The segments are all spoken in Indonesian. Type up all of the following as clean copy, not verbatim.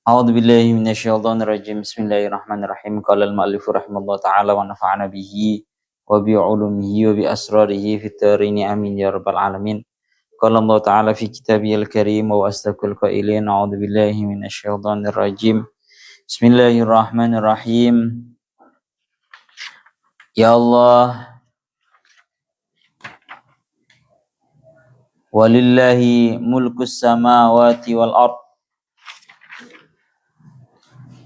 A'udzu billahi minasyaitonir rajim. Bismillahirrahmanirrahim. Qala al-mu'allif rahimallahu ta'ala wa nafa'ana bihi wa bi 'ulumihi wa bi asrarihi fid dharain amin ya rabbal alamin. Qala Allah ta'ala fi kitabihil karim wa astaqul qailin a'udzu billahi minasyaitonir rajim. Bismillahirrahmanirrahim. Ya Allah, walillahi mulkus samawati wal ard.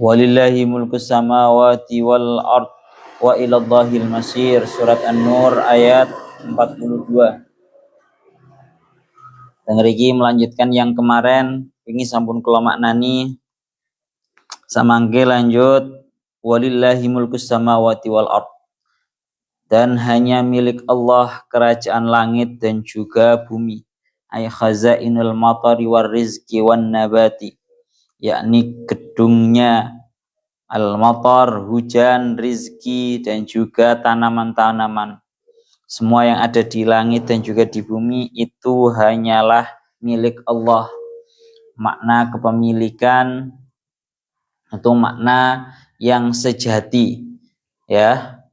Walillahi mulkus samawati wal ard wa ilallahil masir. Surat An-Nur ayat 42. Dengar iki melanjutkan yang kemarin, ini sampun kula maknani. Samangke lanjut, walillahi mulkus samawati wal ard. Dan hanya milik Allah kerajaan langit dan juga bumi. Ay khazainul matari war rizki wan nabati. Yakni gedungnya al-matar, hujan, rizki, dan juga tanaman-tanaman. Semua yang ada di langit dan juga di bumi itu hanyalah milik Allah. Makna kepemilikan atau makna yang sejati, ya.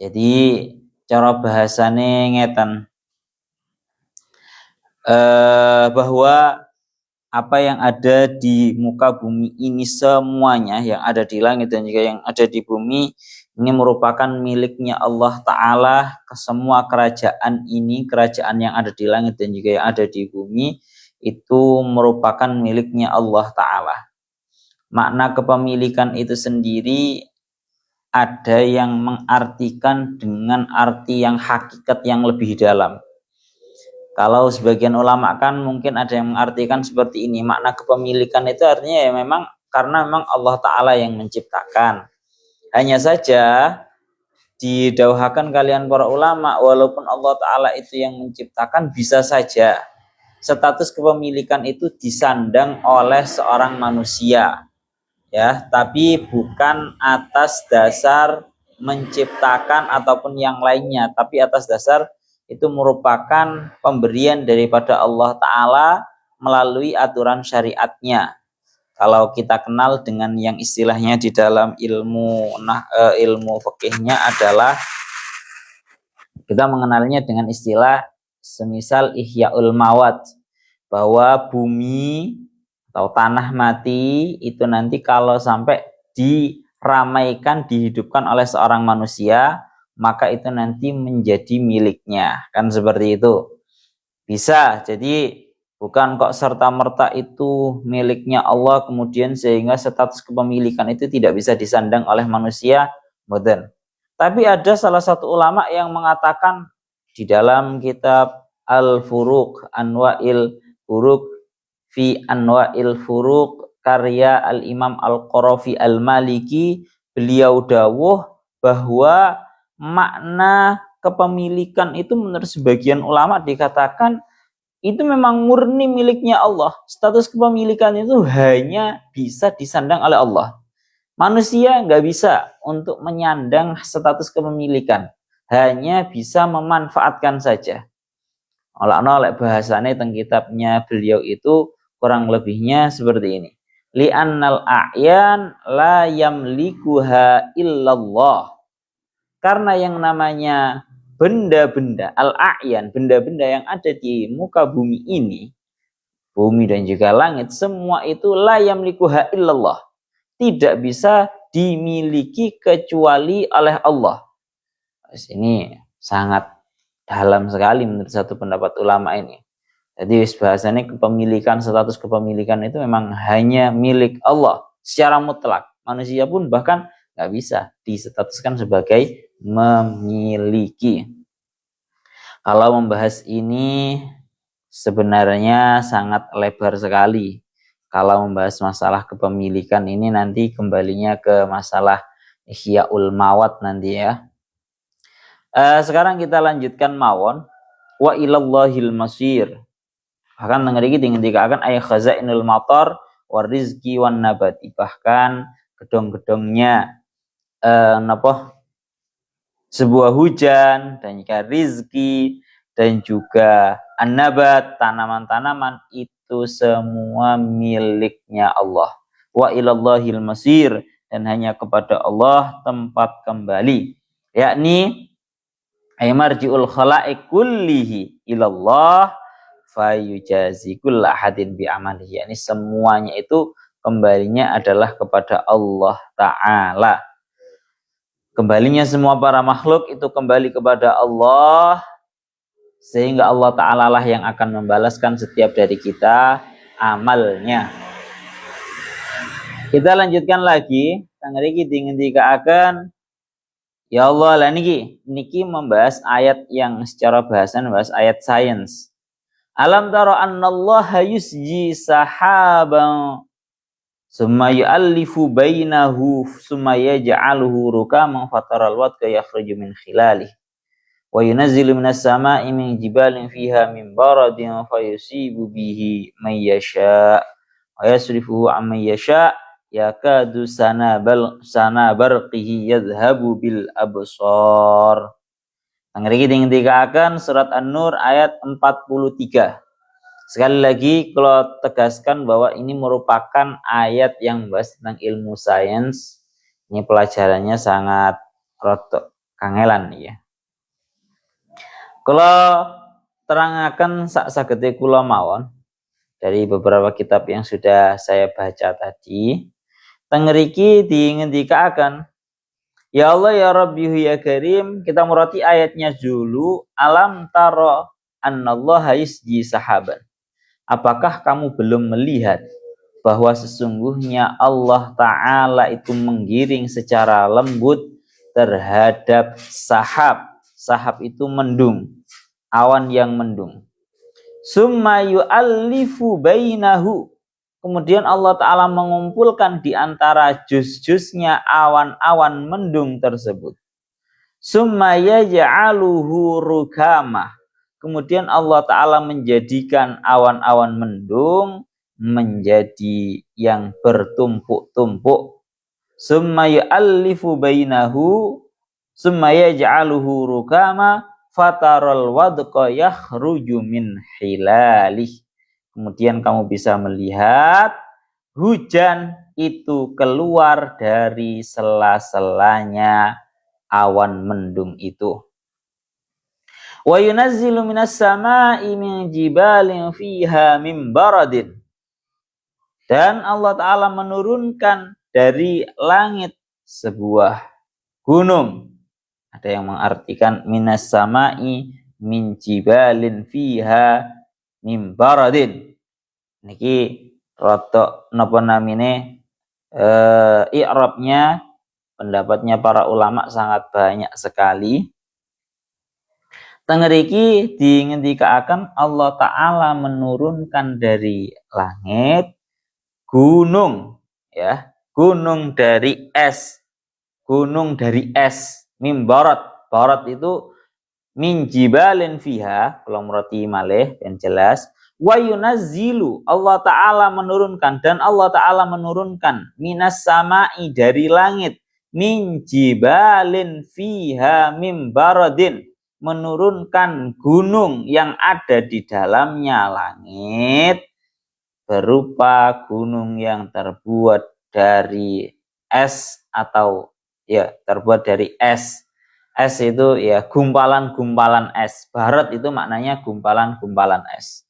Jadi cara bahasane ngeten, bahwa apa yang ada di muka bumi ini semuanya, yang ada di langit dan juga yang ada di bumi, ini merupakan miliknya Allah Ta'ala. Semua kerajaan ini, kerajaan yang ada di langit dan juga yang ada di bumi, itu merupakan miliknya Allah Ta'ala. Makna kepemilikan itu sendiri ada yang mengartikan dengan arti yang hakikat yang lebih dalam. Kalau sebagian ulama kan mungkin ada yang mengartikan seperti ini, makna kepemilikan itu artinya ya memang karena memang Allah Ta'ala yang menciptakan. Hanya saja didauhakan kalian para ulama, walaupun Allah Ta'ala itu yang menciptakan, bisa saja status kepemilikan itu disandang oleh seorang manusia, ya, tapi bukan atas dasar menciptakan ataupun yang lainnya, tapi atas dasar itu merupakan pemberian daripada Allah Ta'ala melalui aturan syariatnya. Kalau kita kenal dengan yang istilahnya di dalam ilmu fikihnya adalah, kita mengenalnya dengan istilah semisal ihya'ul mawat, bahwa bumi atau tanah mati itu nanti kalau sampai diramaikan, dihidupkan oleh seorang manusia, maka itu nanti menjadi miliknya, kan seperti itu. Bisa jadi bukan kok serta-merta itu miliknya Allah kemudian sehingga status kepemilikan itu tidak bisa disandang oleh manusia, modern. Tapi ada salah satu ulama yang mengatakan di dalam kitab Al-Furuq, Anwa'il Furuq fi Anwa'il Furuq, karya Al-Imam Al-Qarafi Al-Maliki, beliau dawuh bahwa makna kepemilikan itu menurut sebagian ulama dikatakan itu memang murni miliknya Allah. Status kepemilikan itu hanya bisa disandang oleh Allah. Manusia nggak bisa untuk menyandang status kepemilikan, hanya bisa memanfaatkan saja. Oleh bahasanya teng kitabnya beliau itu kurang lebihnya seperti ini. Li'annal a'yan la yamlikuha illallah. Karena yang namanya benda-benda, al-a'yan, benda-benda yang ada di muka bumi ini, bumi dan juga langit, semua itu la yamlikuha illallah. Tidak bisa dimiliki kecuali oleh Allah. Ini sangat dalam sekali menurut satu pendapat ulama ini. Jadi bahasanya kepemilikan, status kepemilikan itu memang hanya milik Allah secara mutlak. Manusia pun bahkan nggak bisa distatuskan sebagai memiliki. Kalau membahas ini sebenarnya sangat lebar sekali. Kalau membahas masalah kepemilikan ini nanti kembalinya ke masalah ihya'ul mawat nanti ya. Sekarang kita lanjutkan mawon. Wa ilallahil masir. Bahkan dengar iki dikatakan ay khazainul matar war rizki wan nabati. Bahkan gedong-gedongnya sebuah hujan dan juga rizki dan juga an-nabat, tanaman-tanaman, itu semua miliknya Allah. wa ilallahil masir, dan hanya kepada Allah tempat kembali, yakni marji'ul khalaiq kullihi ilallah fayujazi kulla ahadin bi amalihi, yakni semuanya itu kembalinya adalah kepada Allah Ta'ala. Kembalinya semua para makhluk itu kembali kepada Allah, sehingga Allah Ta'ala lah yang akan membalaskan setiap dari kita amalnya. Kita lanjutkan lagi. Tangriki ingin dikaakan, ya Allah lah niki membahas ayat yang secara bahasan membahas ayat sains. Alam tara annallaha yusji sahaban summa yu'allifu bainahu summa yaj'aluhu rukaman fataral wadqa yakhruju min khilalihi wa yunazzilu minas sama'i min jibalin fiha min baradin fayusibu bihi man yasha' wa yasrifuhu amman yasha' yakadu sana barqihi yadhhabu bil absar. Ngerti ingin dikatakan surat An-Nur ayat 43. Sekali lagi kalau tegaskan bahwa ini merupakan ayat yang membahas tentang ilmu sains. Ini pelajarannya sangat rotok kangelan ya. Kalau terangkan sagede kula mawon dari beberapa kitab yang sudah saya baca tadi, tengeriki diingin dikatakan, ya Allah ya Rabbi ya Karim, kita murati ayatnya dulu. Alam taro annallaha yusji sahaban. Apakah kamu belum melihat bahwa sesungguhnya Allah Ta'ala itu menggiring secara lembut terhadap sahab. Sahab itu mendung, awan yang mendung. Summa yu'allifu bainahu. Kemudian Allah Ta'ala mengumpulkan di antara juz-juznya awan-awan mendung tersebut. Summa yaj'aluhu rukamah. Kemudian Allah Ta'ala menjadikan awan-awan mendung menjadi yang bertumpuk-tumpuk. Summa yu'allifu bainahu summa yaj'aluhu rukama fataral wadqa yakhruju min hilalih. Kemudian kamu bisa melihat hujan itu keluar dari sela-selanya awan mendung itu. Wa yunazzilu minas sama'i min jibalin fiha min baradin. Dan Allah Ta'ala menurunkan dari langit sebuah gunung. Ada yang mengartikan minas sama'i min jibalin fiha min baradin. Niki rotok napa namine i'rabnya, pendapatnya para ulama sangat banyak sekali. Tengeriki diingendikaken Allah Ta'ala menurunkan dari langit gunung, ya, gunung dari es, mimbarat. Barat itu min jibalin fiha, kalau meroti malih dan jelas. Wa yunazzilu, Allah Ta'ala menurunkan, dan Allah Ta'ala menurunkan minas sama'i dari langit, min jibalin fiha mimbaradin, menurunkan gunung yang ada di dalamnya langit berupa gunung yang terbuat dari es atau ya terbuat dari es. Es itu ya gumpalan-gumpalan es. Barat itu maknanya gumpalan-gumpalan es.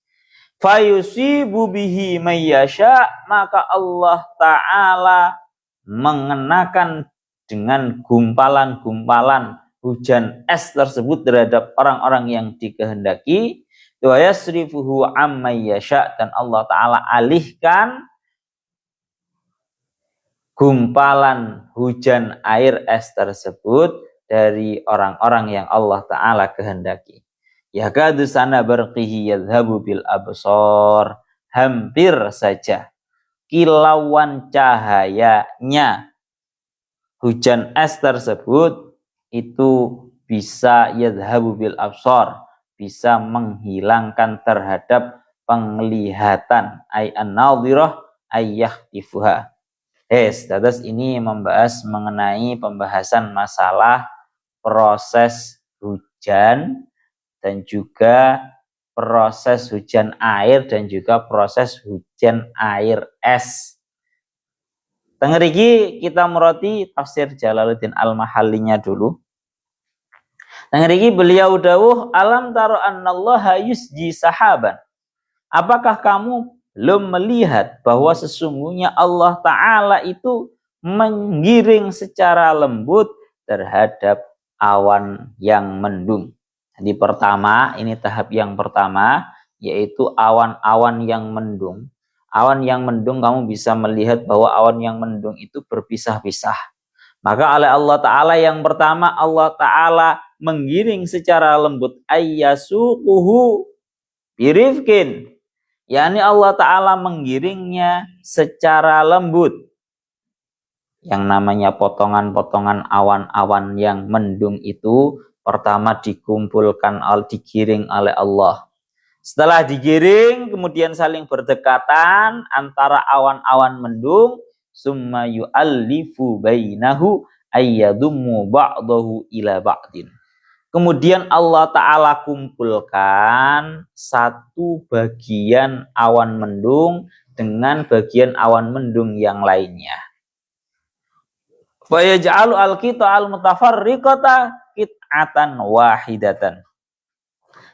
Fayusibu bihi mayyasha, maka Allah Ta'ala mengenakan dengan gumpalan-gumpalan hujan es tersebut terhadap orang-orang yang dikehendaki. Wa yasrifuhu amma yasha, dan Allah Ta'ala alihkan gumpalan hujan air es tersebut dari orang-orang yang Allah Ta'ala kehendaki. Yakadu sana barqihi yadhabu bil absar, hampir saja kilauan cahayanya hujan es tersebut itu bisa yadhabu bil absar, bisa menghilangkan terhadap penglihatan, ay an-nadhirah ayyahtifuha. Terus ini membahas mengenai pembahasan masalah proses hujan dan juga proses hujan air dan juga proses hujan air es. Tengeriki kita meroti tafsir Jalaluddin Al-Mahallinya dulu. Tengeriki beliau dawuh, alam taro annallaha yusji sahaban. Apakah kamu belum melihat bahwa sesungguhnya Allah Ta'ala itu menggiring secara lembut terhadap awan yang mendung. Jadi pertama, ini tahap yang pertama, yaitu awan-awan yang mendung. Awan yang mendung kamu bisa melihat bahwa awan yang mendung itu berpisah-pisah. Maka oleh Allah Ta'ala yang pertama, Allah Ta'ala menggiring secara lembut ayyasuquhu birifkin. yakni Allah Ta'ala menggiringnya secara lembut. Yang namanya potongan-potongan awan-awan yang mendung itu pertama dikumpulkan, digiring oleh Allah. Setelah digiring, kemudian saling berdekatan antara awan-awan mendung, summa yu'allifu bainahu ayyadummu ba'dahu ila ba'din. Kemudian Allah Ta'ala kumpulkan satu bagian awan mendung dengan bagian awan mendung yang lainnya. Fa yaj'alu al-qita'al mutafarriqata qit'atan wahidatan.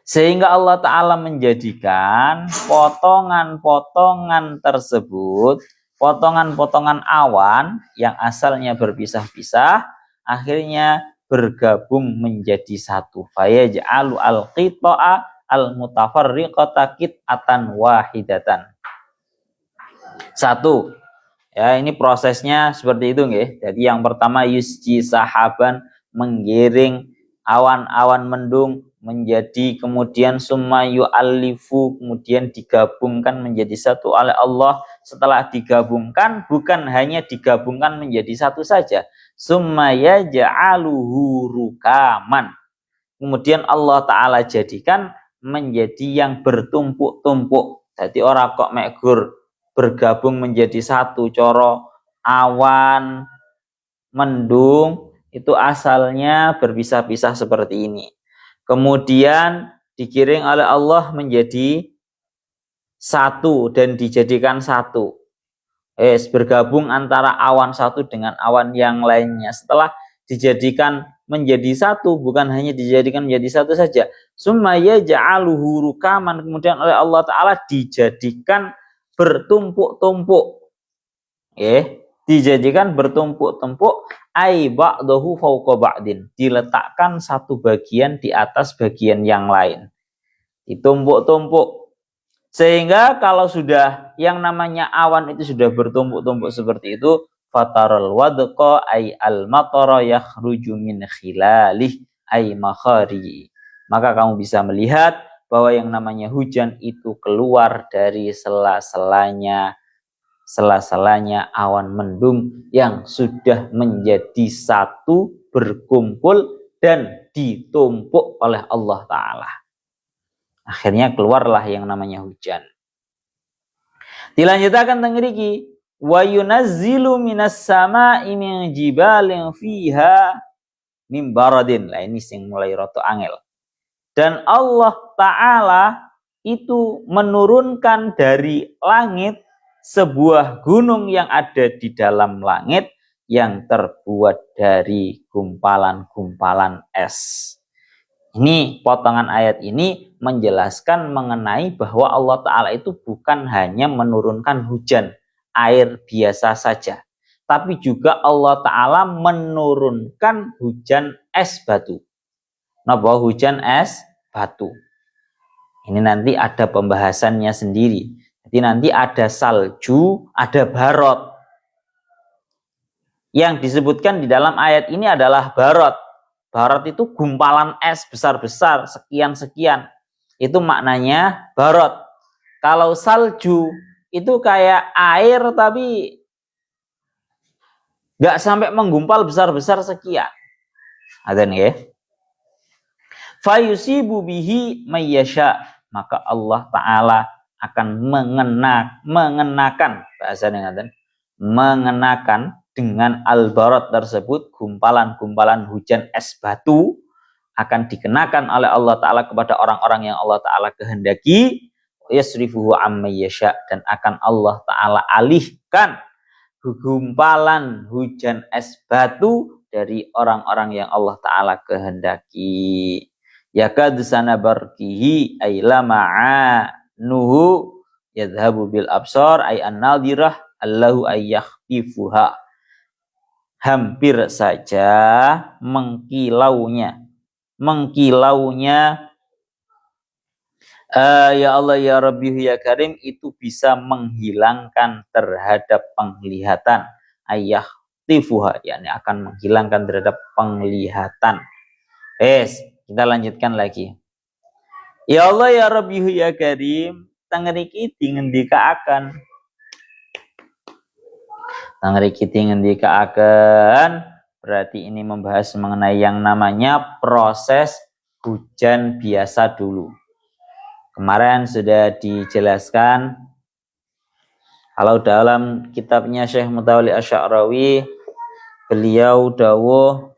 Sehingga Allah Ta'ala menjadikan potongan-potongan tersebut, potongan-potongan awan yang asalnya berpisah-pisah, akhirnya bergabung menjadi satu. Fayaj'alu al-qita'a al-mutafarriqata qit'atan wahidatan. Satu. Ya, ini prosesnya seperti itu nggih. Jadi yang pertama yusji sahaban, menggiring awan-awan mendung menjadi, kemudian summa yu'allifu, kemudian digabungkan menjadi satu oleh Allah. Setelah digabungkan, bukan hanya digabungkan menjadi satu saja, summa yaj'aluhu rukaman, kemudian Allah Ta'ala jadikan menjadi yang bertumpuk-tumpuk. Jadi orang kok mekur bergabung menjadi satu. Coro awan mendung itu asalnya berpisah-pisah seperti ini, kemudian digiring oleh Allah menjadi satu dan dijadikan satu. Bergabung antara awan satu dengan awan yang lainnya. Setelah dijadikan menjadi satu, bukan hanya dijadikan menjadi satu saja, summa yaj'aluhu rukaman, kemudian oleh Allah Ta'ala dijadikan bertumpuk-tumpuk. Dijadikan bertumpuk-tumpuk, ai ba'dahu fawqa ba'din, diletakkan satu bagian di atas bagian yang lain, ditumpuk-tumpuk. Sehingga kalau sudah yang namanya awan itu sudah bertumpuk-tumpuk seperti itu, fataral wadqa ay al-matara yakhruju min khilalih ay makhari, maka kamu bisa melihat bahwa yang namanya hujan itu keluar dari sela-selanya awan mendung yang sudah menjadi satu, berkumpul dan ditumpuk oleh Allah Ta'ala. Akhirnya keluarlah yang namanya hujan. Dilanjutkan tengriki, wa yunazzilu minas sama'i min jibalin fiha mim baradin. Lah ini sing mulai roto angel. Dan Allah Ta'ala itu menurunkan dari langit sebuah gunung yang ada di dalam langit yang terbuat dari gumpalan-gumpalan es. Ini potongan ayat ini menjelaskan mengenai bahwa Allah Ta'ala itu bukan hanya menurunkan hujan air biasa saja, tapi juga Allah Ta'ala menurunkan hujan es batu. Napa hujan es batu? Ini nanti ada pembahasannya sendiri. Jadi nanti ada salju, ada barot. Yang disebutkan di dalam ayat ini adalah barot. Barot itu gumpalan es besar-besar, sekian-sekian. Itu maknanya barot. Kalau salju itu kayak air tapi nggak sampai menggumpal besar-besar sekian. Ada nih ya. Fayusibu bihi mayyasha, maka Allah Ta'ala akan mengenakan bahasanya ngaten, mengenakan dengan al-barat tersebut, gumpalan-gumpalan hujan es batu akan dikenakan oleh Allah Ta'ala kepada orang-orang yang Allah Ta'ala kehendaki, yasrifuhu amma yasha, dan akan Allah Ta'ala alihkan gumpalan hujan es batu dari orang-orang yang Allah Ta'ala kehendaki. Yakad sana barkihi ayla ma'anuhu yadhabu bil absar ay an-nadirah allahu ayyakhtifuha. Hampir saja mengkilaunya ya Allah ya Rabbi ya Karim itu bisa menghilangkan terhadap penglihatan ayah tifuha, yakni akan menghilangkan terhadap penglihatan. Kita lanjutkan lagi. Ya Allah ya Rabbi ya Karim tangriki dingendikaaken berarti ini membahas mengenai yang namanya proses hujan biasa dulu. Kemarin sudah dijelaskan kalau dalam kitabnya Syekh Mutawalli Asy-Sya'rawi beliau dawuh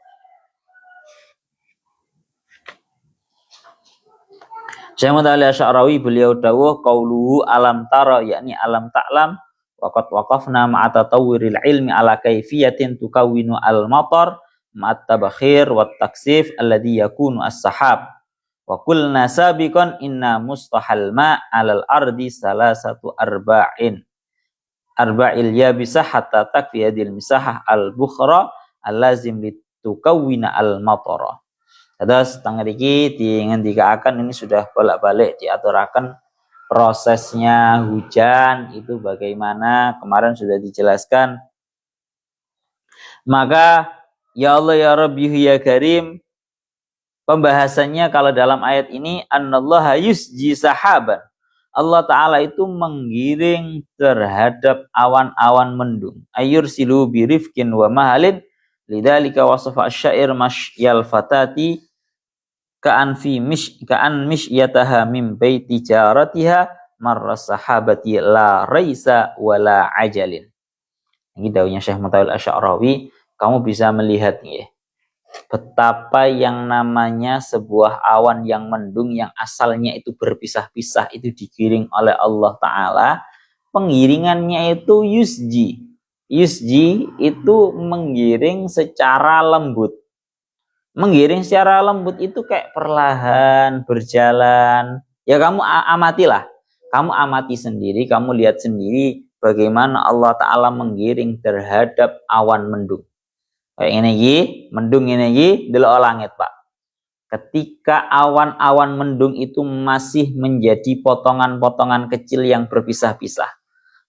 qauluhu alam tara yakni alam ta'lam waqad waqafna ma'a tatawwuril ilmi ala kaifiyatin tukawwinu al-matar ma'at tabakhir wat taksif alladhi yakunu as-sahab. Wa qulna sabiqan inna mustahal ma 'alal ardi salasatu arba'il yabisah hatta takfiyadil misahah al-bukhra allazim litukawwina al-matara. Terus tang mriki dingendikaken ini sudah bolak-balik diaturaken prosesnya hujan itu bagaimana, kemarin sudah dijelaskan. Maka ya Allah ya Rabbi ya Karim pembahasannya kalau dalam ayat ini annallaha yusji sahaban. Allah Ta'ala itu menggiring terhadap awan-awan mendung. Ayursilu birifkin wa mahalin lidzalika wasafa asyair masyal fatati ka'an mishyataha min baiti jaratiha marras sahabati la raisa wala ajalin. Ini daunnya Syekh Mutawalli Asy-Sya'rawi, kamu bisa melihat ya betapa yang namanya sebuah awan yang mendung yang asalnya itu berpisah-pisah itu digiring oleh Allah Ta'ala. Pengiringannya itu yusji itu menggiring secara lembut. Menggiring secara lembut itu kayak perlahan berjalan. Ya kamu amatilah, kamu amati sendiri, kamu lihat sendiri bagaimana Allah Ta'ala menggiring terhadap awan mendung. Kayak ini mendung ini delok langit Pak. Ketika awan-awan mendung itu masih menjadi potongan-potongan kecil yang berpisah-pisah,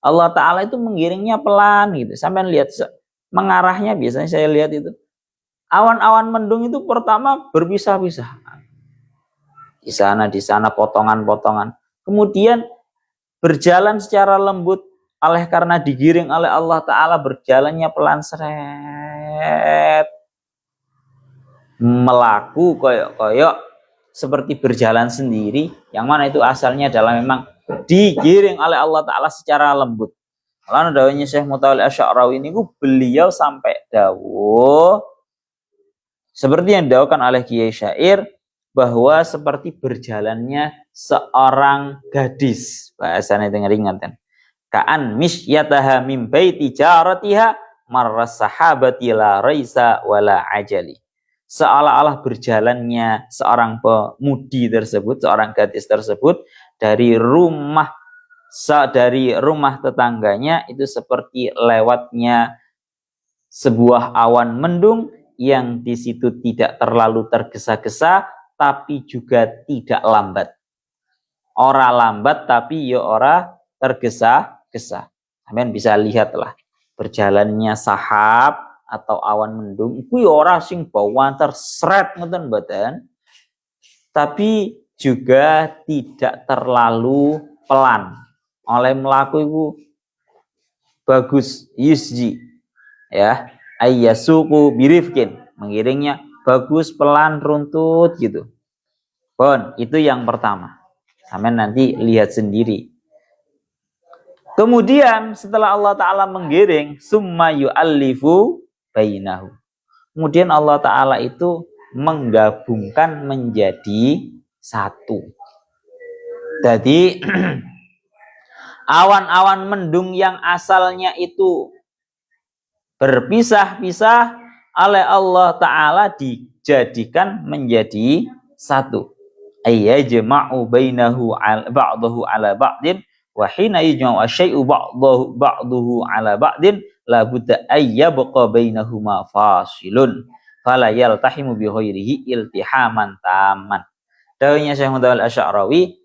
Allah Ta'ala itu menggiringnya pelan gitu. Sampai lihat mengarahnya biasanya saya lihat itu. Awan-awan mendung itu pertama berpisah-pisah. Di sana potongan-potongan. Kemudian berjalan secara lembut oleh karena digiring oleh Allah Ta'ala berjalannya pelan seret. Melaku koyok seperti berjalan sendiri. Yang mana itu asalnya adalah memang digiring oleh Allah Ta'ala secara lembut. Lalu dawuhnya Syekh Mutawalli Asy-Sya'rawi ini beliau sampai dawuh seperti yang didawuhkan oleh Kiai Syair bahwa seperti berjalannya seorang gadis. Bahasanya dengar ingat. Ka'an mishyataha min baiti jaratiha marras sahabati la raisa wala ajali. Seolah-olah berjalannya seorang pemudi tersebut, seorang gadis tersebut dari rumah tetangganya itu seperti lewatnya sebuah awan mendung yang di situ tidak terlalu tergesa-gesa tapi juga tidak lambat. Ora lambat tapi ya ora tergesa-gesa. Kalian bisa lihatlah berjalannya sahab atau awan mendung kuwi ora sing bawanter sret ngoten mboten. Tapi juga tidak terlalu pelan. Oleh melaku itu bagus yusji ya ayyasuku birifkin mengiringnya bagus pelan runtut gitu. Bon, itu yang pertama. Sampai nanti lihat sendiri. Kemudian setelah Allah Ta'ala menggiring summa yu'allifu bainahu. Kemudian Allah Ta'ala itu menggabungkan menjadi satu. Jadi awan-awan mendung yang asalnya itu berpisah-pisah oleh Allah Ta'ala dijadikan menjadi satu. Ayyajma'u bainahu ba'dahu ala ba'din wa hina yajma'u asyai'u ba'dahu ala ba'din la budda ayyabqa bainahuma fasilun fala yaltahimu bi ghairihi iltihaman taman. Dawuhnya Syekh Muhammad Al-Asy'arawi,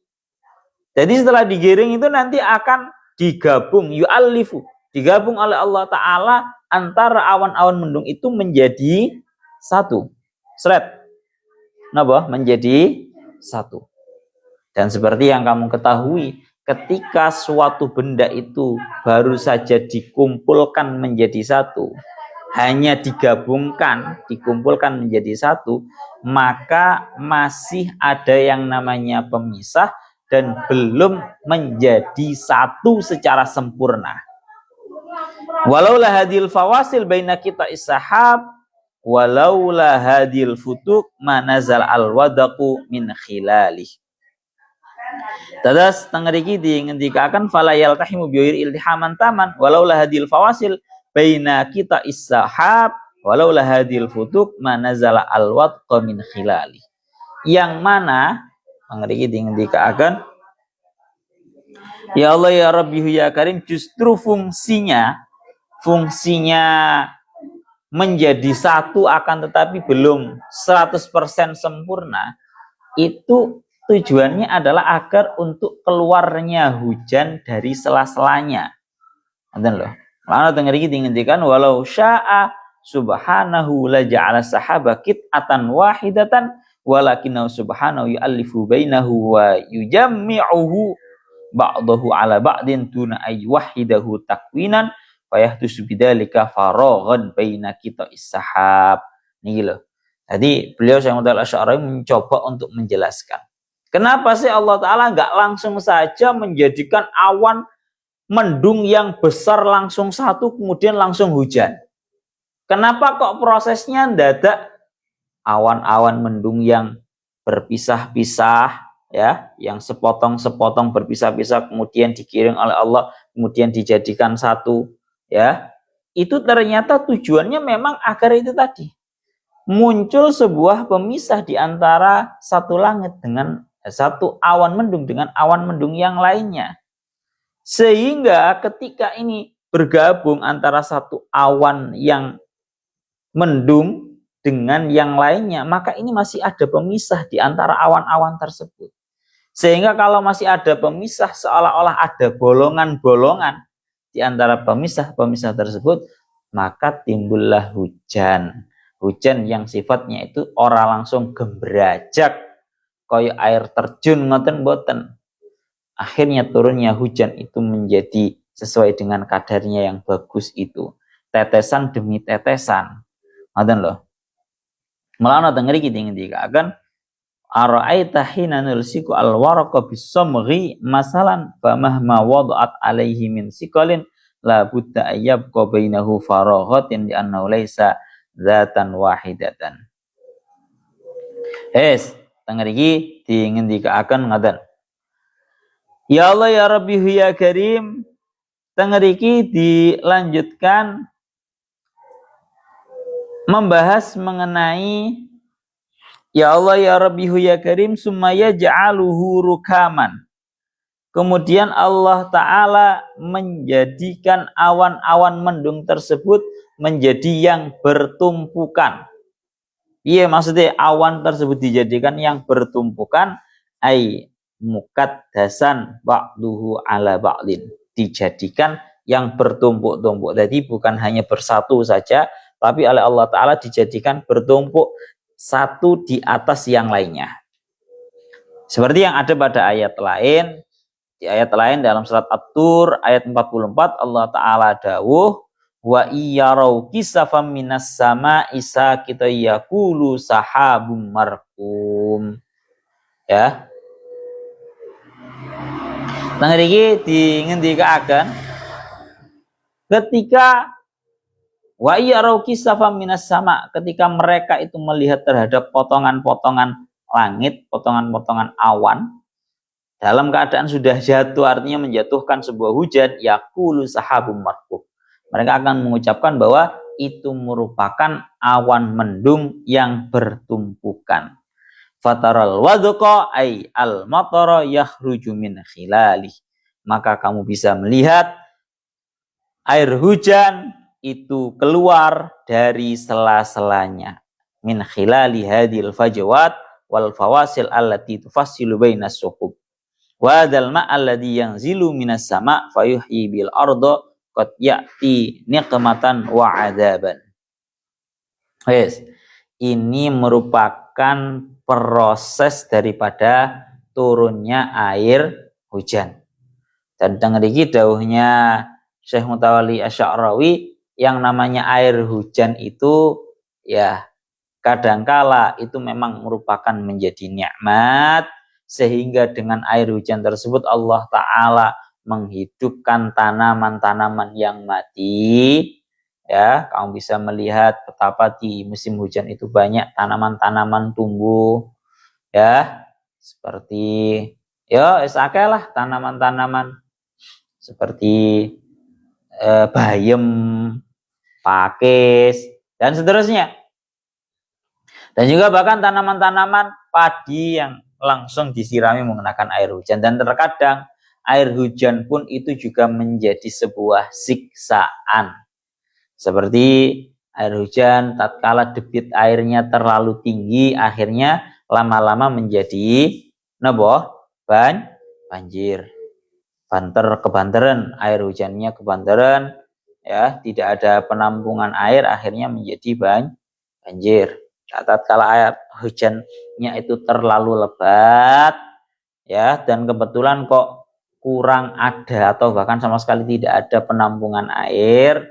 jadi setelah digiring itu nanti akan digabung, yu'allifu, digabung oleh Allah Ta'ala antara awan-awan mendung itu menjadi satu. Seret. Napa? Menjadi satu. Dan seperti yang kamu ketahui, ketika suatu benda itu baru saja dikumpulkan menjadi satu, hanya dikumpulkan menjadi satu, maka masih ada yang namanya pemisah dan belum menjadi satu secara sempurna. Walaulah hadil fawasil baina kita ishab, walaulah hadil futuk manazal al-wadaqu min khilalih. Tadas tangriki ngendikakan fala yaltahimu bi'ir iltihaman taman walaulah hadil fawasil baina kita ishab, walaulah hadil futuk manazal al-wadqa min khilalih. Yang mana tangriki ngendikakan, ya Allah ya Rabbi ya Karim, justru fungsinya menjadi satu akan tetapi belum 100% sempurna, itu tujuannya adalah agar untuk keluarnya hujan dari sela-selanya. Ngoten lho. Lan teng mriki dingendikan walau syaa subhanahu la ja'ala sahaba qit'atan wahidatan walakinnahu subhanahu yu'allifu bainahu wa yujammi'uhu ba'dahu ala ba'din tuna ay wahidahu takwinan fayahdusu bidzalika faraghan baina kita ishab. Niki lho. Jadi beliau Syekh Muhammad Al-Asy'arawi mencoba untuk menjelaskan kenapa sih Allah Ta'ala nggak langsung saja menjadikan awan mendung yang besar langsung satu kemudian langsung hujan. Kenapa kok prosesnya mendadak awan-awan mendung yang berpisah-pisah, ya, yang sepotong-sepotong berpisah-pisah kemudian dikirim oleh Allah kemudian dijadikan satu, ya. Itu ternyata tujuannya memang agar itu tadi muncul sebuah pemisah di antara satu langit dengan satu awan mendung dengan awan mendung yang lainnya, sehingga ketika ini bergabung antara satu awan yang mendung dengan yang lainnya, maka ini masih ada pemisah di antara awan-awan tersebut. Sehingga kalau masih ada pemisah, seolah-olah ada bolongan-bolongan di antara pemisah-pemisah tersebut, maka timbullah hujan. Hujan yang sifatnya itu ora langsung gembrajak, kaya air terjun ngoten boten. Akhirnya turunnya hujan itu menjadi sesuai dengan kadarnya yang bagus itu. Tetesan demi tetesan. Ngoten loh. Mulane teng mriki dikatakan ara'aita hina nulsiku al-waraqa bis-samghi masalan fa mahma wada'at alaihi min siqalin la budda ayyabqa bainahu faraghatin li annahu laisa dzatan wahidatan. Teng mriki dingendikaken ngaten. Ya Allah ya Rabbi ya Karim, teng mriki dilanjutkan membahas mengenai ya Allah ya Rabbi ya Karim sumaya ja'aluhu rukaman. Kemudian Allah Ta'ala menjadikan awan-awan mendung tersebut menjadi yang bertumpukan. Iya, maksudnya awan tersebut dijadikan yang bertumpukan, ai mukaddasan ba'duhu ala ba'din. Dijadikan yang bertumpuk-tumpuk. Jadi bukan hanya bersatu saja, tapi oleh Allah Ta'ala dijadikan bertumpuk satu di atas yang lainnya. Seperti yang ada pada ayat lain. Di ayat lain dalam surat At-Tur ayat 44 Allah Ta'ala dawuh wa iyarau kisafam minas sama'i sakita yaqulu sahabum markum. Ya. Nang iki dingendikaken ketika wa iyarau kisafam minas sama, ketika mereka itu melihat terhadap potongan-potongan langit, potongan-potongan awan dalam keadaan sudah jatuh, artinya menjatuhkan sebuah hujan, yaqulu sahabum markum. Mereka akan mengucapkan bahwa itu merupakan awan mendung yang bertumpukan. Fataral wadqa ay al matara yakhruju min khilali. Maka kamu bisa melihat air hujan itu keluar dari sela-selanya. Min khilali hadil fajwat wal fawasil allati tufassilu bainas suhub. Wa dzal ma'alladzi yanzilu minas sama' fayuhyi bil arda qad ya'ti niqmatan wa 'adzaban. Yes. Ini merupakan proses daripada turunnya air hujan. Dan dengan iki dawuhnya Syekh Mutawalli Asy-Sya'rawi, yang namanya air hujan itu ya kadangkala itu memang merupakan menjadi nikmat, sehingga dengan air hujan tersebut Allah Ta'ala menghidupkan tanaman-tanaman yang mati. Ya, kamu bisa melihat betapa di musim hujan itu banyak tanaman-tanaman tumbuh, ya, seperti ya esake lah tanaman-tanaman seperti bayem, pakis, dan seterusnya. Dan juga bahkan tanaman-tanaman padi yang langsung disirami menggunakan air hujan. Dan terkadang air hujan pun itu juga menjadi sebuah siksaan. Seperti air hujan tatkala debit airnya terlalu tinggi, akhirnya lama-lama menjadi banjir. Kebanteran, air hujannya kebanteran, ya, tidak ada penampungan air, akhirnya menjadi banjir. Tatkala air hujannya itu terlalu lebat, ya, dan kebetulan kok kurang ada atau bahkan sama sekali tidak ada penampungan air,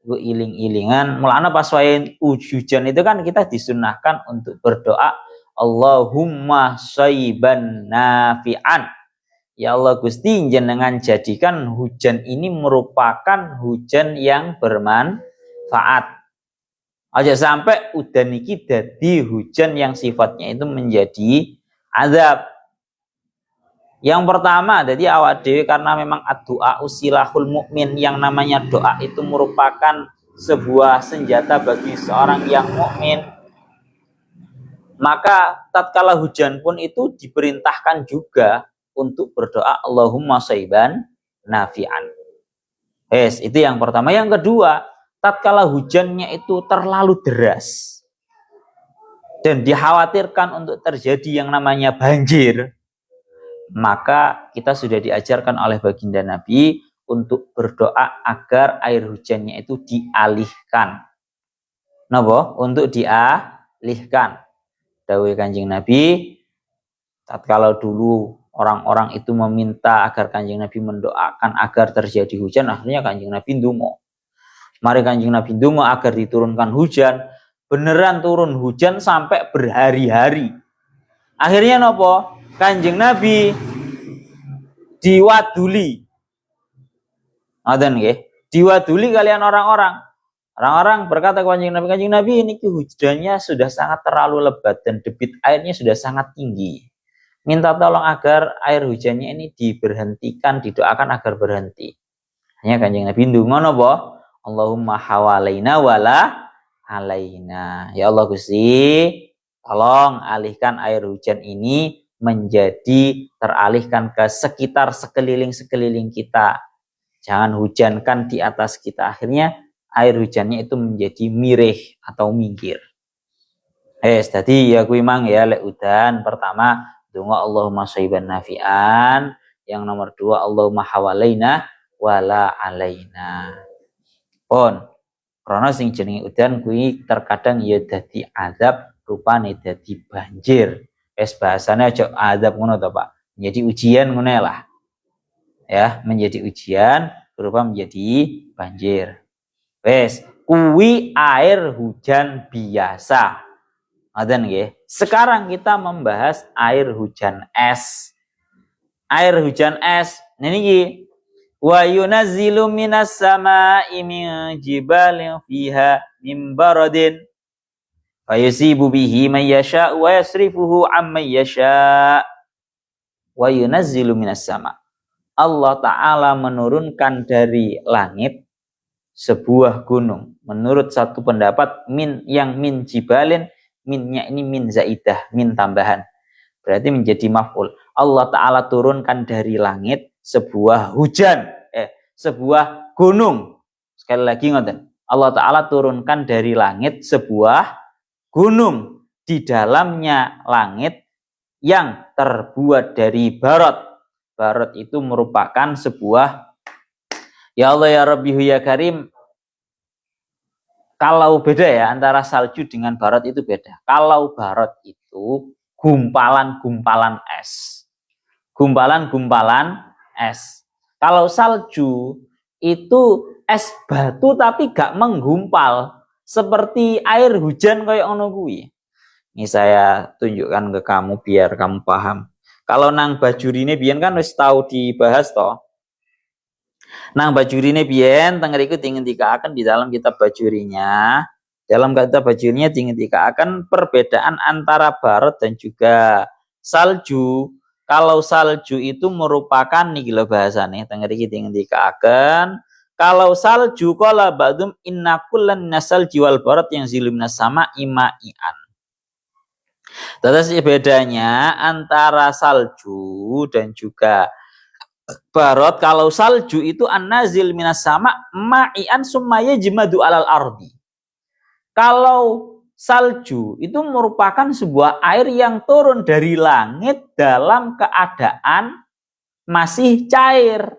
itu iling-ilingan. Mulanya pas wayahe hujan itu kan kita disunahkan untuk berdoa Allahumma shayban nafi'an. Ya Allah Gusti, jenengan jadikan hujan ini merupakan hujan yang bermanfaat. Aja sampai udan iki dadi hujan yang sifatnya itu menjadi azab. Yang pertama, jadi awak dewe karena memang doa usilahul mukmin, yang namanya doa itu merupakan sebuah senjata bagi seorang yang mukmin. Maka tatkala hujan pun itu diperintahkan juga untuk berdoa Allahumma shayban nafi'an. Yes, itu yang pertama. Yang kedua, tatkala hujannya itu terlalu deras dan dikhawatirkan untuk terjadi yang namanya banjir, maka kita sudah diajarkan oleh baginda Nabi untuk berdoa agar air hujannya itu dialihkan. Napa? Untuk dialihkan. Dawuh Kanjeng Nabi, tatkala dulu orang-orang itu meminta agar Kanjeng Nabi mendoakan agar terjadi hujan, akhirnya Kanjeng Nabi ndonga. Mari Kanjeng Nabi ndonga agar diturunkan hujan, beneran turun hujan sampai berhari-hari. Akhirnya nopo? Kanjeng Nabi diwaduli. Ngoten nggih, diwaduli kalian orang-orang. Orang-orang berkata kepada Kanjeng Nabi, ini hujannya sudah sangat terlalu lebat dan debit airnya sudah sangat tinggi. Minta tolong agar air hujannya ini diberhentikan, didoakan agar berhenti. Hanya Kanjeng Nabi ndonga napa? Allahumma hawalaina wala alaina. Ya Allah Gusti, tolong alihkan air hujan ini menjadi teralihkan ke sekitar sekeliling kita. Jangan hujankan di atas kita. Akhirnya air hujannya itu menjadi mirih atau minggir. Tadi ya kuwi mang ya lek udan pertama donga Allahumma shayban nafi'an, yang nomor dua Allahumma hawalaina wala alaina. Pun karena sing jenenge udan kuwi terkadang ya dadi azab, rupane dadi banjir. Bahasane aja azab ngono to Pak. Menjadi ujian ngono lah. Ya, menjadi ujian berupa menjadi banjir. Kuwi air hujan biasa. Ngoten nggih. Sekarang kita membahas air hujan es. Air hujan es niki wa yunazzilu minas samaa'i min jibalin fiha min baradin fayusibu bihi man yasha wa yasrifuhu amman yasha. Wa yunazzilu minas sama'. Allah Ta'ala menurunkan dari langit sebuah gunung. Menurut satu pendapat yang min jibalin, minnya ini min zaidah, min tambahan. Berarti menjadi maf'ul. Allah Ta'ala turunkan dari langit sebuah hujan, sebuah gunung. Sekali lagi ngoten. Allah Ta'ala turunkan dari langit sebuah gunung. Di dalamnya langit yang terbuat dari barot. Barot itu merupakan sebuah, ya Allah ya Rabbi ya Karim. Kalau beda ya antara salju dengan barot itu beda. Kalau barot itu gumpalan-gumpalan es. Gumpalan-gumpalan es. Kalau salju itu es batu tapi gak menggumpal. Seperti air hujan kayak ngono kuwi. Ini saya tunjukkan ke kamu biar kamu paham. Kalau nang bajurine biyen kan wis tahu dibahas toh. Nang bajurine biyen teng ngriku dingendikaken di dalam kitab bajurinya. Dalam kitab bajurinya dingendikaken perbedaan antara barot dan juga salju. Kalau salju itu merupakan niki lho bahasane teng mriki dingendikaken, kalau salju qala ba'dum inna kullan nasal jiwal barat yang zilimnas sama ima'ian. Tetapi bedanya antara salju dan juga barot, kalau salju itu an-nazil minas sama ma'ian summa yajmadu alal ardi. Kalau salju itu merupakan sebuah air yang turun dari langit dalam keadaan masih cair.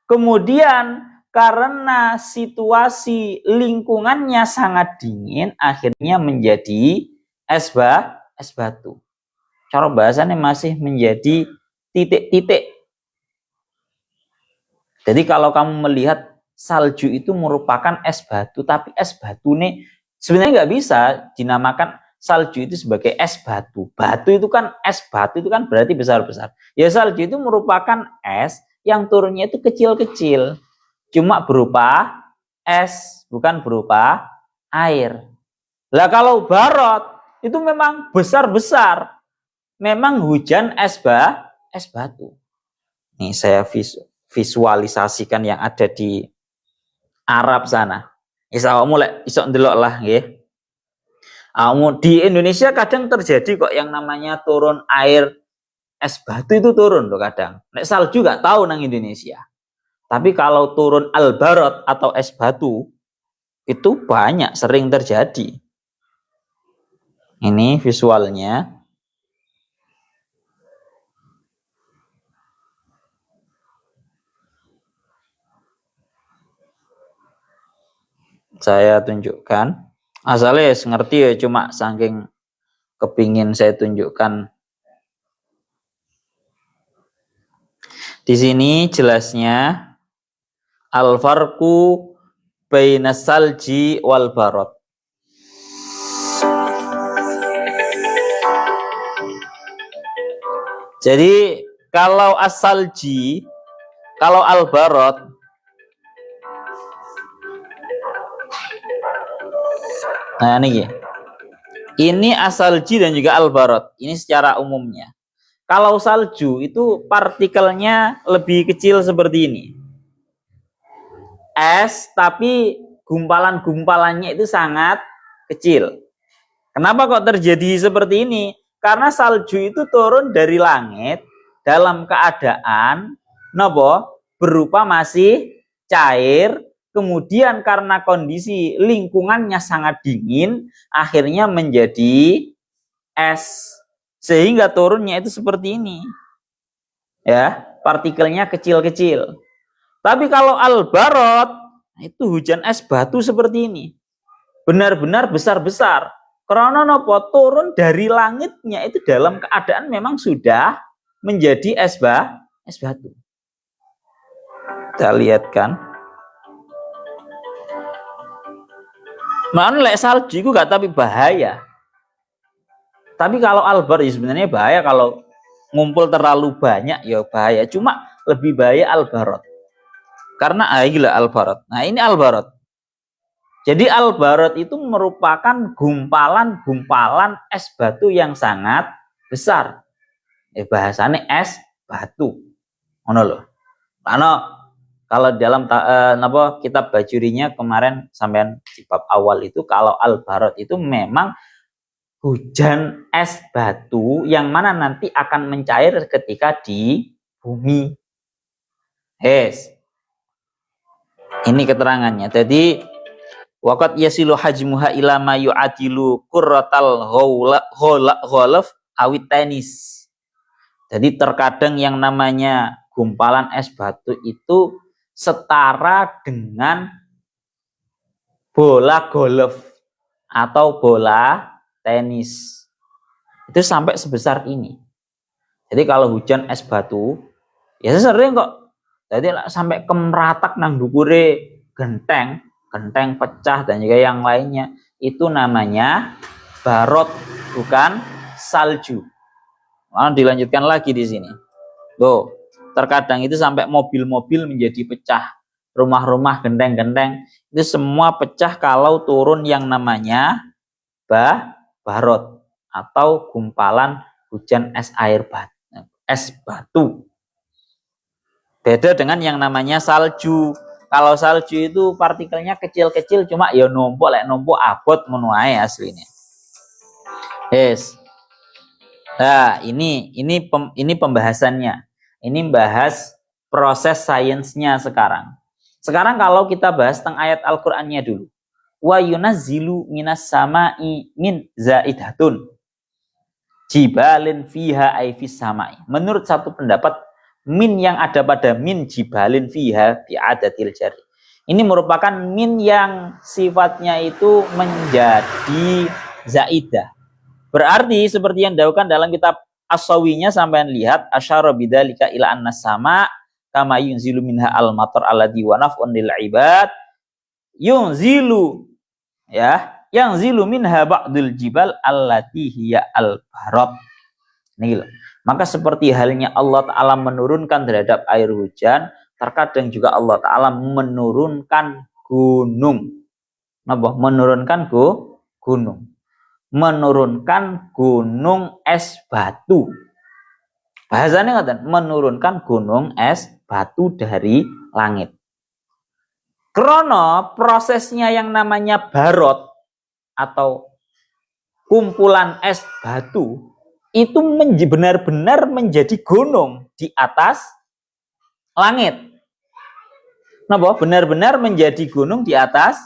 Kemudian karena situasi lingkungannya sangat dingin, akhirnya menjadi es batu. Cara bahasanya masih menjadi titik-titik. Jadi kalau kamu melihat salju itu merupakan es batu, tapi es batu ini sebenarnya nggak bisa dinamakan salju itu sebagai es batu. Batu itu kan, es batu itu kan berarti besar-besar. Ya salju itu merupakan es yang turunnya itu kecil-kecil. Cuma berupa es, bukan berupa air. Lah kalau barot itu memang besar-besar. Memang hujan es batu. Nih saya visualisasikan yang ada di Arab sana. Isa mulai iso ndelok lah nggih. Di Indonesia kadang terjadi kok yang namanya turun air es batu itu turun loh kadang. Nek salju gak tahu nang Indonesia. Tapi kalau turun al-barot atau es batu itu banyak sering terjadi. Ini visualnya. Saya tunjukkan. Asalnya ngerti ya, cuma saking kepingin saya tunjukkan. Di sini jelasnya al-farqu bainas salji wal barot. Jadi kalau as-salji, kalau al-barot, nah ini as-salji dan juga al-barot. Ini secara umumnya. Kalau salju itu partikelnya lebih kecil seperti ini. Es tapi gumpalan-gumpalannya itu sangat kecil. Kenapa kok terjadi seperti ini? Karena salju itu turun dari langit dalam keadaan berupa masih cair, kemudian karena kondisi lingkungannya sangat dingin, akhirnya menjadi es. Sehingga turunnya itu seperti ini. Ya, partikelnya kecil-kecil. Tapi kalau al-barot, itu hujan es batu seperti ini. Benar-benar besar-besar. Karena turun dari langitnya itu dalam keadaan memang sudah menjadi es batu. Kita lihat kan. Mana lek salju itu gak tapi bahaya. Tapi kalau al-barot ya sebenarnya bahaya kalau ngumpul terlalu banyak ya bahaya. Cuma lebih bahaya al-barot. Karena gila al-barot. Nah ini al-barot. Jadi al-barot itu merupakan gumpalan-gumpalan es batu yang sangat besar. Bahasanya es batu. Ngono lho. Karena Kalau dalam kitab Bajurinya kemarin sampean di bab awal itu, kalau al-barad itu memang hujan es batu yang mana nanti akan mencair ketika di bumi. Ini keterangannya. Jadi waqad yasilu hajmuha ila ma yu'adilu qurratal ghalaf awit tenis. Jadi terkadang yang namanya gumpalan es batu itu setara dengan bola golf atau bola tenis. Itu sampai sebesar ini. Jadi kalau hujan es batu, ya sering kok. Jadi sampai kemeratak nang dukure genteng pecah dan juga yang lainnya. Itu namanya barot, bukan salju. Lalu dilanjutkan lagi di sini. Tuh, terkadang itu sampai mobil-mobil menjadi pecah. Rumah-rumah, genteng-genteng itu semua pecah kalau turun yang namanya barot atau gumpalan hujan es batu. Beda dengan yang namanya salju. Kalau salju itu partikelnya kecil-kecil, cuma ya numpuk abot ngono ae aslinya. Nah, ini pembahasannya. Ini bahas proses sainsnya sekarang. Sekarang kalau kita bahas tentang ayat Al-Qur'annya dulu. Wa yunazzilu minas sama'i min zaidatun jibalin fiha ay fis sama'i. Menurut satu pendapat, min yang ada pada min jibalin fiha bi adatil jari. Ini merupakan min yang sifatnya itu menjadi zaidah. Berarti seperti yang dilakukan dalam kitab As-Sawinya, sampean lihat asyara bidzalika ila anna sama kama yunzilu minha al-matar alladhi wa naf'un lil ibad yunzilu minha ba'dul jibal allati hiya al-barad. Nih, maka seperti halnya Allah Ta'ala menurunkan terhadap air hujan, terkadang juga Allah Ta'ala menurunkan gunung. Menurunkan gunung es batu. Bahasanya ngaten, menurunkan gunung es batu dari langit. Krono prosesnya yang namanya barot atau kumpulan es batu itu benar-benar menjadi gunung di atas langit. Benar-benar menjadi gunung di atas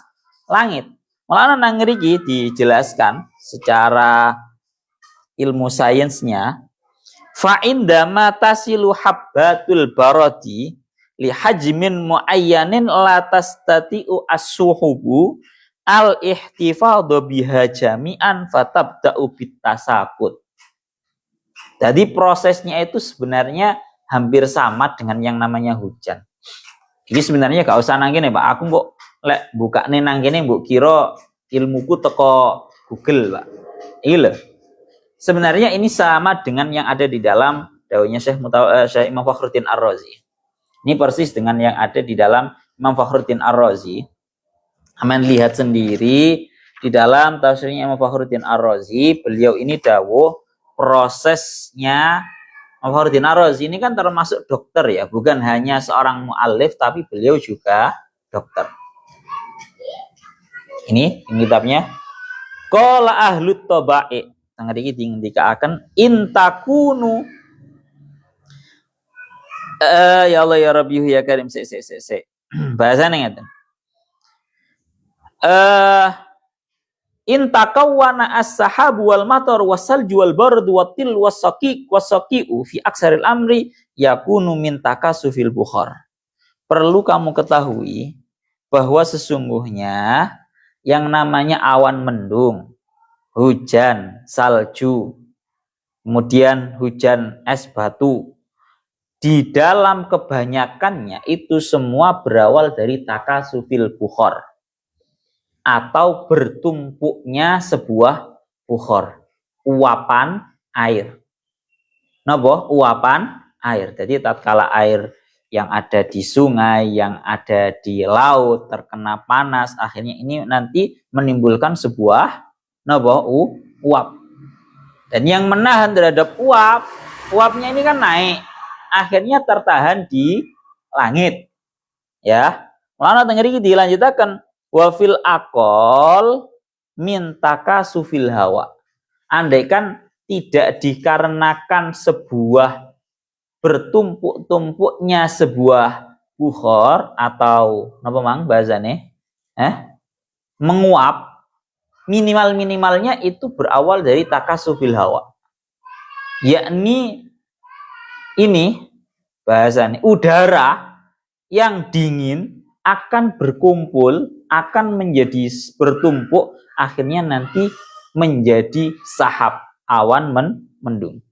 langit. Malah nang ngriki dijelaskan secara ilmu sainsnya, fa indama tasilu habbatul barati li hajmin muayyanin la tastati'u as-suhubu al-ihtifadhu biha jami'an fatabda'u bitasakut. Jadi prosesnya itu sebenarnya hampir sama dengan yang namanya hujan. Jadi sebenarnya gak usah nang kene, Pak. Aku mbok lek bukane nang kene mbok kira ilmuku teko Google, Pak. Iki lho. Sebenarnya ini sama dengan yang ada di dalam dawuhnya Syekh Imam Fakhruddin Ar-Razi. Ini persis dengan yang ada di dalam Imam Fakhruddin Ar-Razi. Aman lihat sendiri di dalam tafsirnya Imam Fakhruddin Ar-Razi, beliau ini dawuh prosesnya. Imam Fakhruddin Ar-Razi ini kan termasuk dokter ya, bukan hanya seorang mu'allif tapi beliau juga dokter. Ini kitabnya. Qala ahlut tabai. Sangat iki dikatakan intakunu ya Allah ya Rabbi ya Karim se. Bahasane ngeten. Intakawwana as-sahabu wal matar wasalju wal bardu watil wasaqi'u fi aksaril amri yakunu min takasufil bukhar. Perlu kamu ketahui bahwa sesungguhnya yang namanya awan mendung, hujan, salju, kemudian hujan es batu, di dalam kebanyakannya itu semua berawal dari takasufil bukhar atau bertumpuknya sebuah bukhar, uapan air. Uapan air. Jadi tatkala air yang ada di sungai, yang ada di laut terkena panas, akhirnya ini nanti menimbulkan sebuah uap. Dan yang menahan terhadap uapnya ini kan naik, akhirnya tertahan di langit. Ya. Mulana teng mriki dilanjutaken wa fil aqol min takasufil hawa. Andaikan tidak dikarenakan sebuah bertumpuk-tumpuknya sebuah bukhor atau apa mang bahasane? Menguap, minimal-minimalnya itu berawal dari takasufil hawa. Yakni ini bahasane udara yang dingin akan berkumpul, akan menjadi bertumpuk, akhirnya nanti menjadi sahab, awan mendung.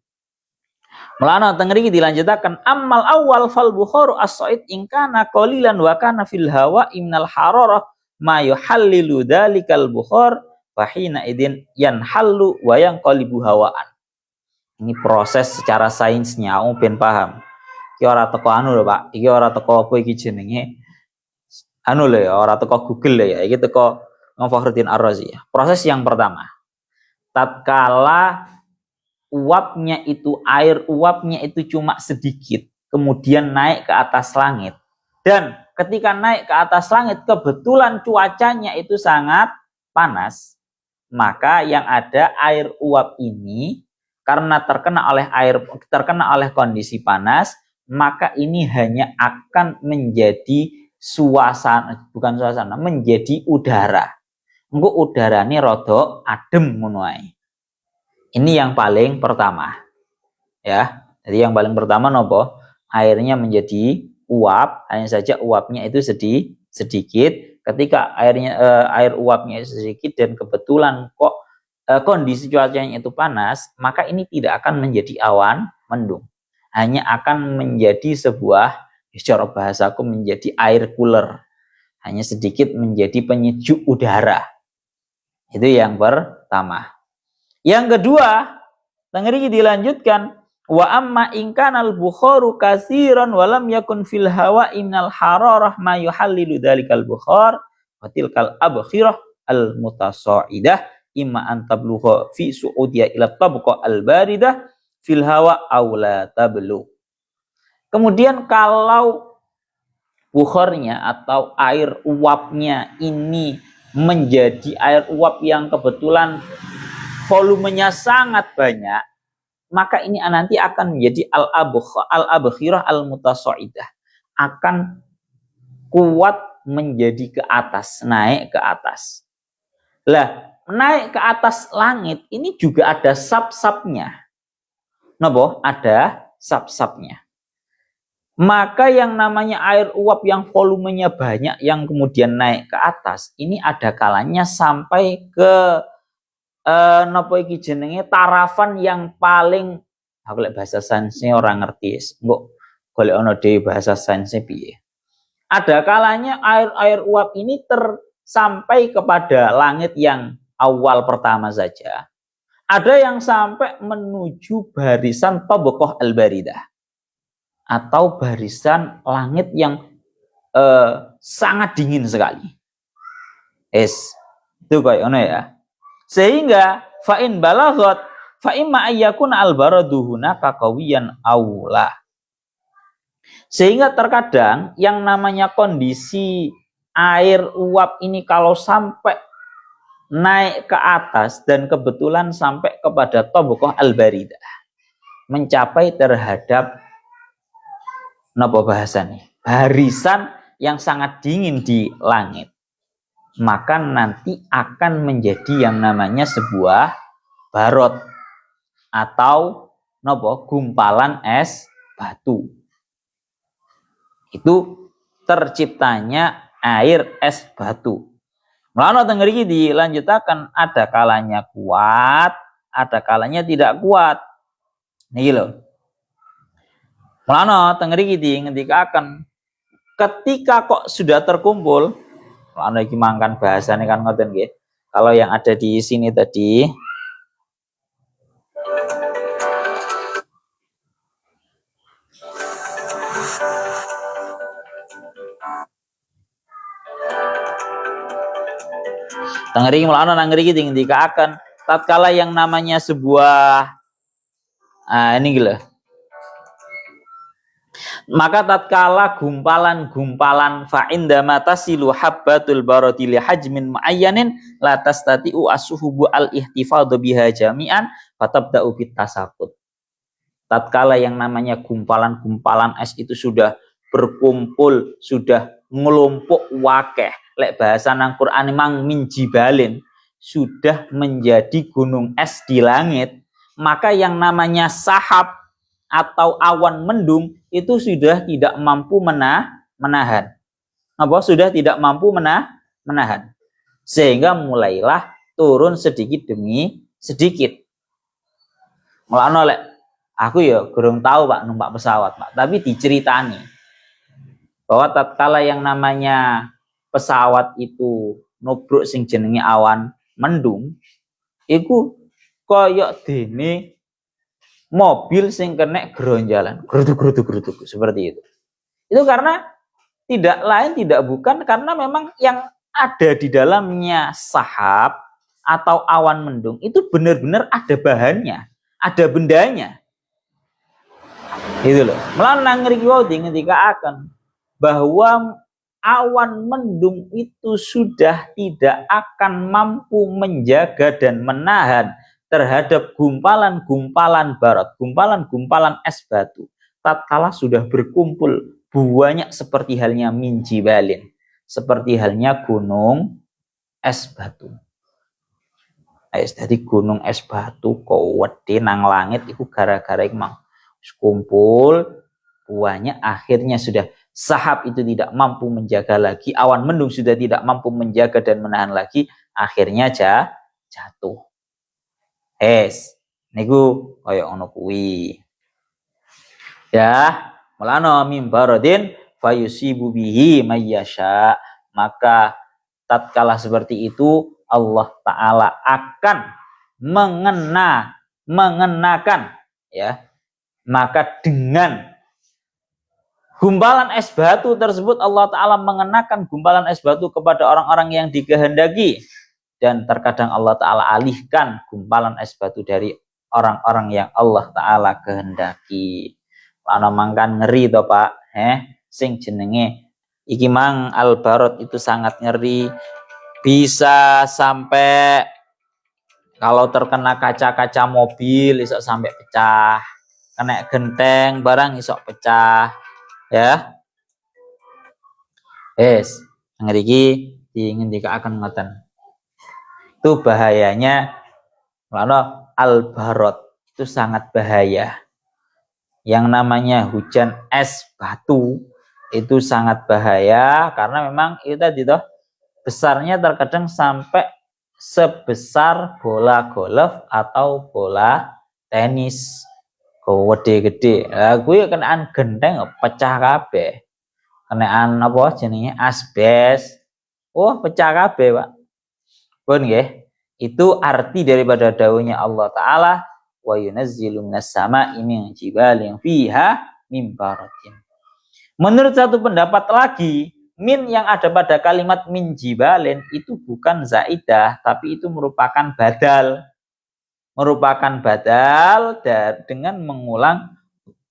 Mulana teng mriki dilanjutaken ammal awal fal bukharu as-sa'id in kana qalilan wa kana fil hawa imnal hararah ma yuhallilu dalikal bukhar fa hina idin yanhallu wa yanqalibu hawaan. Ini proses secara sainsnya, aku ben paham. Iki ora teko anu lho, Pak. Iki ora teko apa iki jenenge? Anu lho ya, ora teko Google lho ya. Iki teko Fakhruddin Ar-Razi ya. Proses yang pertama. Tatkala uapnya itu, air uapnya itu cuma sedikit, kemudian naik ke atas langit. Dan ketika naik ke atas langit, kebetulan cuacanya itu sangat panas, maka yang ada air uap ini karena terkena oleh kondisi panas, maka ini hanya akan menjadi menjadi udara. Engko udara ini rodok adem ngono ae. Ini yang paling pertama. Ya. Jadi yang paling pertama nopo? Airnya menjadi uap, hanya saja uapnya itu sedikit. Ketika air uapnya itu sedikit dan kebetulan kok kondisi cuacanya itu panas, maka ini tidak akan menjadi awan mendung. Hanya akan menjadi sebuah, secara bahasaku menjadi air cooler. Hanya sedikit menjadi penyejuk udara. Itu yang pertama. Yang kedua, tengeri dilanjutkan wa amma in kanal bukharu katsiran wa lam yakun fil hawa innal hararah ma yuhallilu dalikal bukhar wa tilkal abkhirah al mutasaidah imma an tablugha fi su'udiyah ila tabqa al baridah fil hawa aw la tablu. Kemudian kalau bukharnya atau air uapnya ini menjadi air uap yang kebetulan volumenya sangat banyak, maka ini nanti akan menjadi al-abkhirah al-mutasaidah, akan kuat menjadi ke atas, naik ke atas. Lah, naik ke atas langit ini juga ada sab-sabnya. Napa? Ada sab-sabnya. Maka yang namanya air uap yang volumenya banyak yang kemudian naik ke atas, ini ada kalanya sampai ke napa iki jenenge tarafan yang paling, aku lek bahasa sainsnya orang ngerti, mbok golek ono dhewe bahasa sainsnya piye. Ada kalanya air uap ini sampai kepada langit yang awal pertama saja. Ada yang sampai menuju barisan tabaqah al-baridah atau barisan langit yang sangat dingin sekali. Itu kayak ono ya. Sehingga fa'in balaghat fa imma ayyakuna al-baraduhuna kaqawiyan aula. Sehingga terkadang yang namanya kondisi air uap ini kalau sampai naik ke atas dan kebetulan sampai kepada tabaqah al-baridah, mencapai terhadap napa bahasane? Barisan yang sangat dingin di langit. Maka nanti akan menjadi yang namanya sebuah barot atau nopo gumpalan es batu. Itu terciptanya air es batu. Mulane teng mriki dilanjutaken ada kalanya kuat, ada kalanya tidak kuat. Niki lho. Mulane teng mriki ngendikaken ketika kok sudah terkumpul, ana iki mangkan bahasane kan ngoten nggih. Kalau yang ada di sini tadi tengeri mulana nang ngriki dikaaken tatkala yang namanya sebuah ini gila. Maka tatkala gumpalan-gumpalan fa indama tasilu habbatul barati li hajmin muayyanin la tastati'u as-suhubu al-ihtifadhu biha jami'an fatabda'u bit tasaqut. Tatkala yang namanya gumpalan-gumpalan es itu sudah berkumpul, sudah ngelompok wakeh, lek bahasa nang Quran mang min jibalin, sudah menjadi gunung es di langit, maka yang namanya sahab atau awan mendung itu sudah tidak mampu menahan. Apa? Sudah tidak mampu menahan. Sehingga mulailah turun sedikit demi sedikit. Mulane lek aku ya kurang tahu Pak numpak pesawat Pak, tapi diceritani bahwa tatkala yang namanya pesawat itu nubruk sing jenenge awan mendung, iku koyok dene mobil sing kena geronjalan, geruduk seperti itu. Itu karena tidak lain tidak bukan karena memang yang ada di dalamnya sahab atau awan mendung itu benar-benar ada bahannya, ada bendanya. Itu loh. Melanang ngriki wau ngendika akan bahwa awan mendung itu sudah tidak akan mampu menjaga dan menahan terhadap gumpalan-gumpalan barat, gumpalan-gumpalan es batu. Tatkala sudah berkumpul banyak seperti halnya min jibalin, seperti halnya gunung es batu. Jadi gunung es batu kowede nang langit itu gara-gara emang kumpul banyak, akhirnya sudah sahab itu tidak mampu menjaga lagi, awan mendung sudah tidak mampu menjaga dan menahan lagi, akhirnya jatuh. Niku kaya ono kuwi. Ya, mulana mim baradin fayusibu bihi mayyasha, maka tatkala seperti itu Allah taala akan mengenakan ya. Maka dengan gumpalan es batu tersebut Allah taala mengenakan gumpalan es batu kepada orang-orang yang dikehendaki. Dan terkadang Allah Ta'ala alihkan gumpalan es batu dari orang-orang yang Allah Ta'ala kehendaki. Lana mangkan ngeri toh Pak, sing jenenge iki mang al-barot itu sangat ngeri, bisa sampai kalau terkena kaca-kaca mobil iso sampai pecah, kena genteng barang iso pecah, ya. Ngeri iki ingin akan ngoten. Itu bahayanya, karena al-barot itu sangat bahaya. Yang namanya hujan es batu itu sangat bahaya karena memang itu tadi toh besarnya terkadang sampai sebesar bola golf atau bola tenis. Gede-gede. Lah kuwi kenaan genteng pecah kabeh. Kenaan apa jenenge asbes. Oh, pecah kabeh, Pak. Pun nggih, itu arti daripada dawuhnya Allah Ta'ala wa yunazzilu minas sama'i min jibalin fiha mim baratin. Menurut satu pendapat lagi, min yang ada pada kalimat min jibalin itu bukan zaidah, tapi itu merupakan badal. Merupakan badal dengan mengulang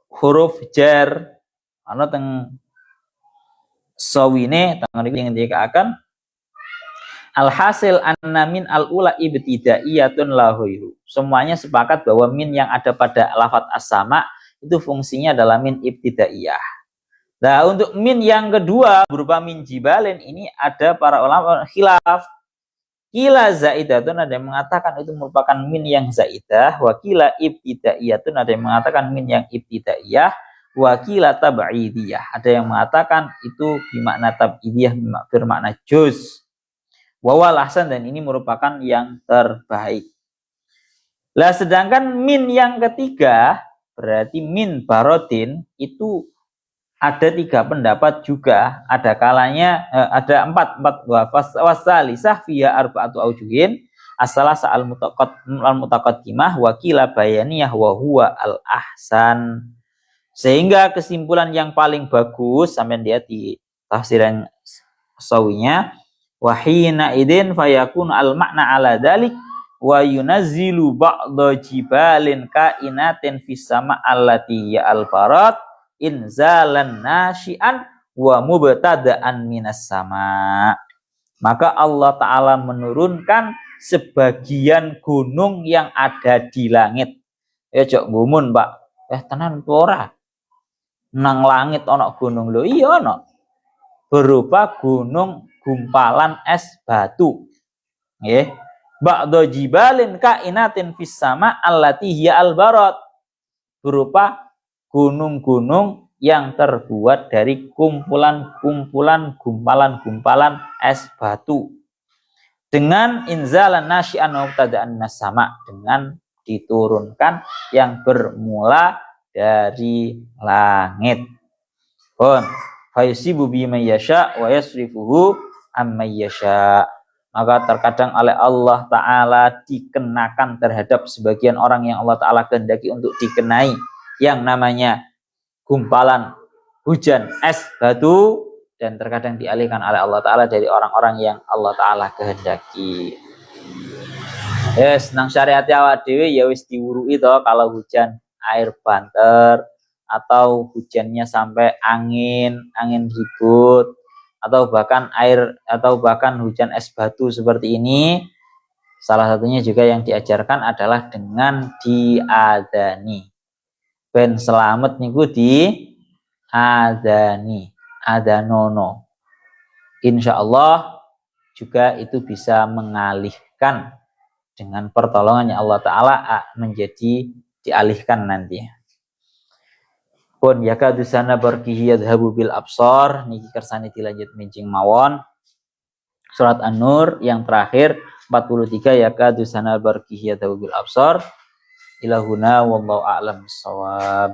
huruf jar. Ana teng sawine teng ngriki akan alhasil anna min al-ula ibtidaiyatun lahuiru. Semuanya sepakat bahwa min yang ada pada lafadz as-sama itu fungsinya adalah min ibtidaiyah. Nah, untuk min yang kedua berupa min jibalin ini ada para ulama khilaf. Kila zaidatun ada yang mengatakan itu merupakan min yang zaidah, wa kila ibtidaiyatun ada yang mengatakan min yang ibtidaiyah, wa kila tab'idiyah ada yang mengatakan itu bermakna tab'idiyah bermakna juz. Wawal ahsan dan ini merupakan yang terbaik. Lah sedangkan min yang ketiga berarti min barotin itu ada 3 pendapat juga. Ada kalanya ada 4 wasalisah via arba'atu aujuhin asalah sa'al mutaqaddimah wa qila bayaniyah wa huwa al ahsan. Sehingga kesimpulan yang paling bagus sampai dia di tafsiran sawinya wahina idin fayakun al makna ala dalik wa yunazzilu ba'da jibalin kainatin fis sama allati ya al barat inzalan nasyian wa mubtada'an minas sama. Maka Allah Ta'ala menurunkan sebagian gunung yang ada di langit. Jok gumun, Pak. Tenan ora. Nang langit ana gunung lho, iya ana. Berupa gunung gumpalan es batu. Nggih. Ba'da jibalin kainatin fis sama allati hiya al-barat. Berupa gunung-gunung yang terbuat dari kumpulan-kumpulan gumpalan-gumpalan es batu. Dengan inzalan nasyi'an wa mubtada'an minas sama, dengan diturunkan yang bermula dari langit. Pun fayusibu bima yasha wa yasrifuhu amma yasha. Maka terkadang oleh Allah Ta'ala dikenakan terhadap sebagian orang yang Allah Ta'ala kehendaki untuk dikenai yang namanya gumpalan hujan es batu, dan terkadang dialihkan oleh Allah Ta'ala dari orang-orang yang Allah Ta'ala kehendaki. Yes, nang syariat awak dhewe ya wis diwuruki to kalau hujan air banter atau hujannya sampai angin ribut atau bahkan hujan es batu seperti ini. Salah satunya juga yang diajarkan adalah dengan diadani. Ben selamat niku diadani, adanono. Insya-Allah juga itu bisa mengalihkan dengan pertolongannya Allah Ta'ala menjadi dialihkan nanti. Pun yakadu sana barkihi yadhabu bil absar, niki kersane dilanjut mincing mawon. Surat An-Nur yang terakhir 43, yakadu sana barkihi yadhabu bil absar. Ilahuna wallahu a'lam bissawab.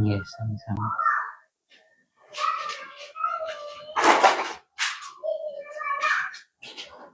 Yes, sama-sama.